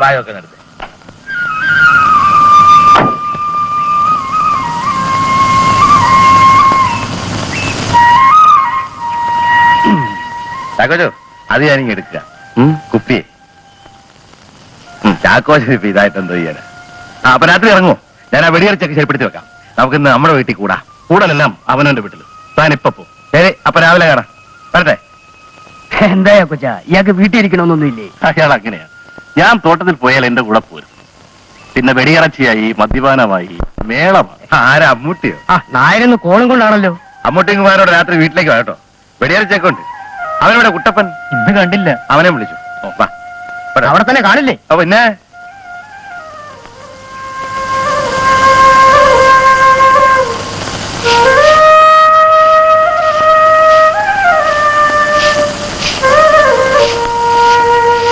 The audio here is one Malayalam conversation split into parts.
ബായൊക്കെ നിർത്തി. ചാക്കോച്ചോ, അത് ഞാനിങ്ങ് എടുക്കുക. കുപ്പിയെ ചാക്കോച്ചൻ ഇപ്പൊ ഇതായിട്ട് എന്തോ ചെയ്യാനാ? അപ്പൊ രാത്രി ഇറങ്ങുമോ? ഞാൻ ആ വെടിയറച്ചൊക്കെ ശരിപ്പെടുത്തി വെക്കാം. നമുക്ക് ഇന്ന് നമ്മുടെ വീട്ടിൽ കൂടലെല്ലാം അവനവന്റെ വീട്ടിൽ. താൻ ഇപ്പൊ പോ. ശരി, അപ്പൊ രാവിലെ കാണാം. വരട്ടെ. എന്താ കൊച്ചാ, ഇയാൾക്ക് വീട്ടിൽ ഇരിക്കണമെന്നൊന്നും ഇല്ലേ? അയാൾ അങ്ങനെയാ. ഞാൻ തോട്ടത്തിൽ പോയാൽ എന്റെ കൂടെ പോരും. പിന്നെ വെടിയിറച്ചിയായി, മദ്യപാനമായി, മേളമാണ്. ആരാ, അമ്മൂട്ടിയോ? നായരെന്ന് കോളം കൊണ്ടാണല്ലോ. അമ്മൂട്ടിങ്ങുമാരോട് രാത്രി വീട്ടിലേക്ക് വാ കേട്ടോ. വെടിയിറച്ചിയൊക്കെ ഉണ്ട്. അവനവിടെ കുട്ടപ്പൻ ഇന്ന് കണ്ടില്ല. അവനെ വിളിച്ചു. ഓ വാ. അവിടെ തന്നെ കാണില്ലേ? അപ്പൊ പിന്നെ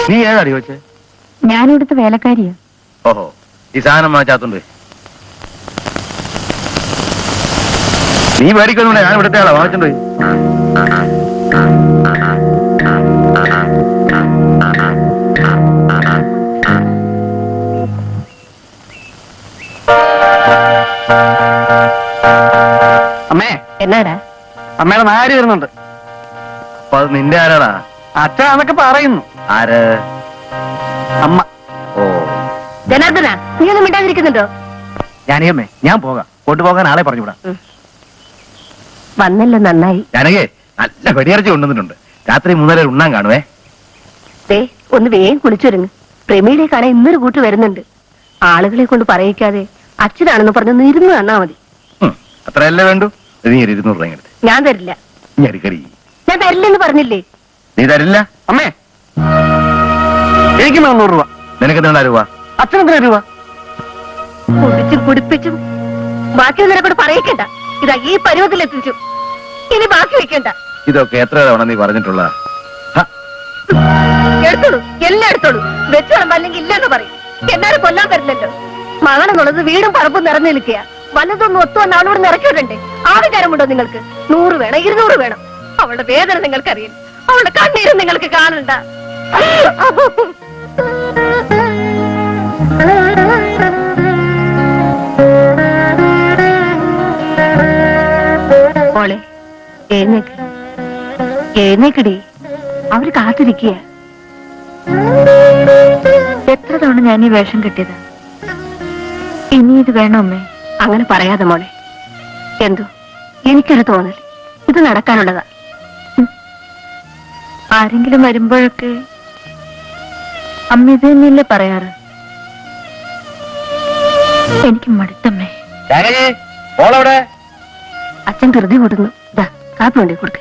നീ ഏതാടി വെച്ചേ? ഞാനിവിടുത്തെ വേലക്കാരിയാ. ഓഹോ, ഈ സാധനം മാറ്റാത്തുണ്ട്. നീ മേടിക്കൊന്നുമില്ല, ഞാൻ ഇവിടുത്തെ ആളാ. വാങ്ങിച്ചോണ്ട് പോയി. അമ്മേ, എന്നാടാ? അമ്മയുടെ നാരി വരുന്നുണ്ട്. അപ്പൊ അത് നിന്റെ ആരാടാ? അച്ഛനൊക്കെ പറയുന്നു. ആര്? അമ്മ. ഓ, ജനാർദ്ദന, നീ ഒന്നും മിണ്ടാതിരിക്കുന്നുണ്ടോ? ജാനകിയമ്മേ, ഞാൻ പോകാം. കൊണ്ടുപോകാൻ ആളെ പറഞ്ഞുവിടാം. വന്നല്ലോ, നന്നായി. ജാനകി, നല്ല വെടിയിറച്ചി കൊണ്ടുവന്നിട്ടുണ്ട്. രാത്രി 3:30 ഉണ്ണാൻ കാണുവേ. ദേ, ഒന്ന് വേഗം കുളിച്ചൊരുങ്ങ്. പ്രമീളെ കാണാൻ ഇന്നൊരു കൂട്ട് വരുന്നുണ്ട്. ആളുകളെ കൊണ്ട് പറയിക്കാതെ അച്ഛനാണെന്ന് പറഞ്ഞൊന്ന് ഇരുന്ന് തന്നാ മതി. അത്രയല്ലേ വേണ്ടു? നീ 200 രൂപ എടുത്ത്. ഞാൻ തരില്ല. ഞെരുക്കടി. ഞാൻ തരില്ലെന്ന് പറഞ്ഞില്ലേ? നീ തരില്ല? അമ്മേ, എനിക്ക് 300 രൂപ. നിനക്ക് 4 രൂപ. അച്ഛനെത്ര രൂപ? കുടിച്ചും കുടിപ്പിച്ചും ബാക്കി നിന്നെ കൊണ്ട് പറയിക്കണ്ട. ഇതാ ഈ പരുവത്തിലെത്തിച്ചു. ഇനി ബാക്കി വെക്കണ്ട. ഇതൊക്കെ എത്ര തവണ നീ പറഞ്ഞിട്ടുള്ള? എടുത്തോളൂ, എല്ലാം എടുത്തോളൂ. വെച്ച് അല്ലെങ്കിൽ ഇല്ലെന്ന് പറയും. എന്നാലും കൊല്ലാൻ പറ്റില്ലല്ലോ. മകനെന്നുള്ളത് വീടും പറമ്പും നിറഞ്ഞു നിൽക്കുക. വല്ലതൊന്നും ഒത്തു വന്ന് അവളോട് നിറക്കിവിടണ്ടേ? ആ വിചാരമുണ്ടോ നിങ്ങൾക്ക്? 100 വേണം, 200 വേണം. അവളുടെ വേദന നിങ്ങൾക്കറിയാം. അവളുടെ കണ്ണീരും നിങ്ങൾക്ക് കാണണ്ട. മോളെ, എഴുന്നേക്കടി. അവര് കാത്തിരിക്കുക. എത്ര തവണ ഞാൻ ഈ വേഷം കെട്ടിയത്? ഇനി ഇത് വേണോ അമ്മേ? അങ്ങനെ പറയാതെ മോളെ. എന്തോ എനിക്കൊരു തോന്നൽ, ഇത് നടക്കാനുള്ളതാ. ആരെങ്കിലും വരുമ്പോഴൊക്കെ അമ്മ ഇത് തന്നെയല്ലേ പറയാറ്? എനിക്ക് മടുത്തമ്മേ. അച്ഛൻ ധൃതി കൂട്ടുന്നു. ഇതാ കാപ്പി കൊണ്ടേ കൊടുക്ക.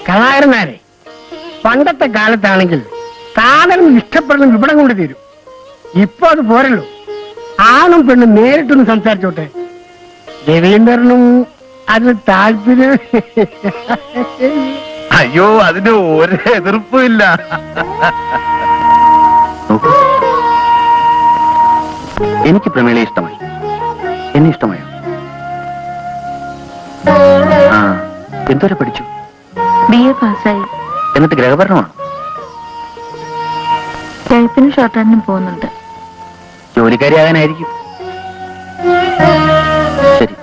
കലാകാരന്മാരെ, പണ്ടത്തെ കാലത്താണെങ്കിൽ സാധനം ഇഷ്ടപ്പെടുന്ന ഇവിടെ കൊണ്ട് തീരും. ഇപ്പൊ അത് പോരല്ലോ. ആണും പെണ്ണും നേരിട്ടൊന്ന് സംസാരിച്ചോട്ടെ. രവീന്ദ്രനും അതിന് താല്പര്യം. അയ്യോ, അതിന് ഒരു എതിർപ്പും ഇല്ല. എനിക്ക് പ്രമീളയെ ഇഷ്ടമായി. എന്നെ ഇഷ്ടമായോ? എന്തോരെ പഠിച്ചു? BA പാസ്സായി. എന്നിട്ട് ഗ്രഹഭരണമാണ്. ടൈപ്പിനും ഷോർട്ട് ഹാൻഡിനും പോകുന്നുണ്ട്. ജോലിക്കാരിയാകാനായിരിക്കും. ശരി,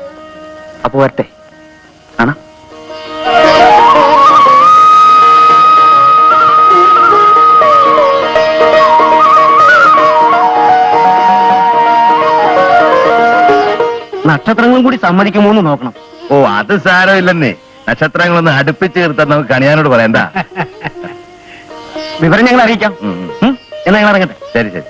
അപ്പൊ വരട്ടെ. കാണാം. നക്ഷത്രങ്ങളും കൂടി സമ്മതിക്കുമോ എന്ന് നോക്കണം. ഓ, അത് സാരമില്ലെന്നേ. നക്ഷത്രങ്ങളൊന്ന് അടുപ്പിച്ച് ചേർത്താൽ നമുക്ക് കണിയാനോട് പറയണ്ട. വിവരം ഞങ്ങൾ അറിയിക്കാം. എന്നാ ഞങ്ങൾ ഇറങ്ങട്ടെ. ശരി ശരി.